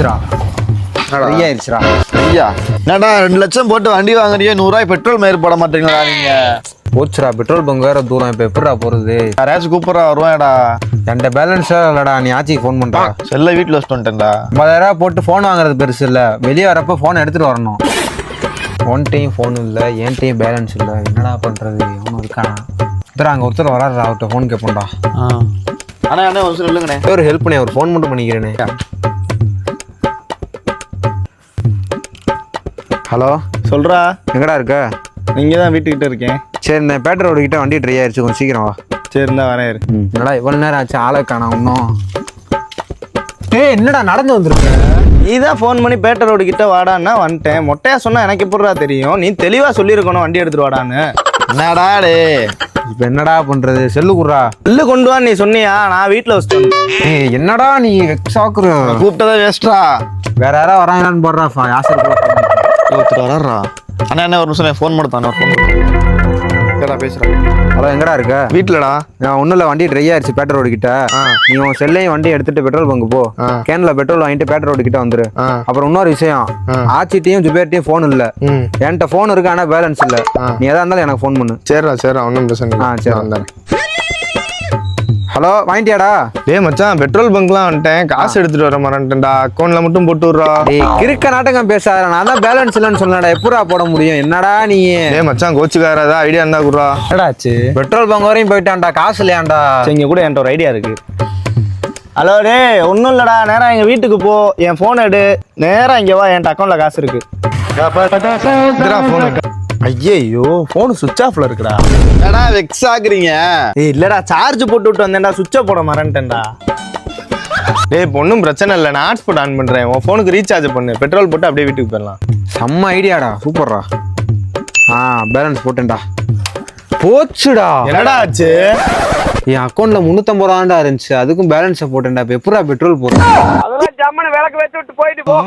போச்சுடா. ஐயாயிருச்சுடா. ஐயா என்னடா 2 லட்சம் போட்டு வண்டி வாங்குறீங்க, 100 ரூபாய் பெட்ரோல் மயிர் போட மாட்டீங்களா நீங்க? போச்சுடா, பெட்ரோல் பங்க் வேற தூரம். இப்ப எப்படிடா போறது? யாராச்சும் கூப்பிட்றா வருவாடா. என்கிட்ட பேலன்ஸா இல்லடா. நீ ஆச்சிக்கு ஃபோன் பண்றா. செல்ல வீட்டுல வச்சுட்டு வந்துட்டேன்டா. 50,000 போட்டு ஃபோன் வாங்குறது பெருசு இல்ல, வெளியே வரப்ப ஃபோன் எடுத்துட்டு வரணும். ஒன்டையும் ஃபோன் இல்லை, என்கிட்டையும் பேலன்ஸ் இல்லை. என்னடா பண்றது? அவனும் இருக்கானா? அங்கே ஒருத்தர் வராருடா, அவர்கிட்ட ஃபோன் கேட்போம்டா. அண்ணா அண்ணா ஒரு இல்லைங்கண்ணே, ஒரு ஹெல்ப் பண்ணி ஒரு ஃபோன் மட்டும் பண்ணிக்கிறேனே. ஹலோ சொல்றா. எங்கடா இருக்க? நீங்க தான் வீட்டுக்கிட்ட இருக்கேன். சரி, இந்த பேட்டர் ரோடு கிட்ட வண்டி ட்ரை ஆயிடுச்சு, கொஞ்சம் சீக்கிரம் வா. சரி இருந்தா வரேன். என்னடா இவ்வளோ நேரம் ஆச்சு, ஆளை காணோம் இன்னும். என்னடா நடந்து வந்திருக்க? நீ தான் ஃபோன் பண்ணி பேட்டர் ரோடு கிட்ட வாடான்னா வந்துட்டேன். மொட்டையா சொன்னா எனக்கு எப்படிடா தெரியும்? நீ தெளிவா சொல்லியிருக்கணும் வண்டி எடுத்துட்டு வாடான்னு. என்னடா டே இப்போ என்னடா பண்றது? செல்லு குடுறா. செல்லு கொண்டு வா. நீ சொன்னியா? நான் வீட்டில் வச்சுட்டு. என்னடா நீ சாக்குற? கூப்பிட்டதா வேஸ்ட்ரா. வேற யாராவது வராங்களான்னு போடுறா. யாசர் ஒருத்தர் வராறா. அண்ணா என்ன ஒரு நிமிஷம் ஃபோன் பண்ணுறான். ஃபோன் பேசுகிறேன். ஹலோ எங்கடா இருக்க? வீட்டிலடா. நான் ஒன்றும் இல்லை, வண்டி ட்ரை ஆயிடுச்சு பேட்டர் ரோடு கிட்ட. நீ உன் செல்லையும் வண்டி எடுத்துட்டு பெட்ரோல் பங்கு போ. கேன்ல பெட்ரோல் வாங்கிட்டு பேட்டர் ரோடு கிட்ட வந்துரு. அப்புறம் இன்னொரு விஷயம், ஆச்சிட்டையும் ஜுபேர்ட்டையும் ஃபோன் இல்லை, என்கிட்ட ஃபோன் இருக்கு ஆனா பேலன்ஸ் இல்லை. நீ எதா இருந்தாலும் எனக்கு ஃபோன் பண்ணு. சரிடா சரிடா, ஒன்றும் பிரச்சனை. சரி வந்தேன். ஹலோ வாங்கிட்டியாடா? டே மச்சான், பெட்ரோல் பங்க்லாம் வந்துட்டேன். காசு எடுத்துட்டு வர மாட்டேன்டா. அக்கௌண்ட்ல மட்டும் போட்டு விட்றா. கிறுக்க நாட்டகம் பேசாத. நான் தான் பேலன்ஸ் இல்லைன்னு சொன்னடா. எப்படா போட முடியும்? என்னடா நீ? டே மச்சான் கோச்சுக்காரதா, ஐடியா இருந்தா குடுறா. என்னடாச்சு? பெட்ரோல் பங்க் வரையும் போயிட்டான்டா, காசு இல்லையாண்டா. இங்க கூட என்கிட்ட ஒரு ஐடியா இருக்கு. ஹலோ டே, ஒன்றும் இல்லடா, நேரா எங்க வீட்டுக்கு போ, என் ஃபோன் எடு, நேரா இங்க வா, என்கிட்ட அக்கௌண்ட்ல காசு இருக்கு. ஐயோ ஃபோன் சுவிட்ச் ஆஃப்ல இருக்குடா. என்னடா வெக்ஸ் ஆகுறீங்க? இல்லடா, சார்ஜ் போட்டு விட்டு வந்தேன்டா, சுவிட்சை போட மறந்துட்டேன்டா. டேய் பொண்ணும் பிரச்சனை இல்லை, நான் ஹாட்ஸ்பாட் ஆன் பண்றேன். உன் ஃபோனுக்கு ரீசார்ஜ் பண்ணு, பெட்ரோல் போட்டு அப்படியே வீட்டுக்கு போயிடலாம். செம்ம ஐடியாடா, சூப்பர்ரா. பேலன்ஸ் போட்டேன்டா. போச்சுடா. என்னடா ஆச்சு? என் அக்கௌண்ட்ல 350 ரூபாண்டா இருந்துச்சு, அதுக்கும் பேலன்ஸை போட்டேன்டா. இப்போ எப்படா பெட்ரோல் போடுறேன்? அதெல்லாம் ஜம்மனு விளக்கு வச்சு விட்டு போயிட்டு போ.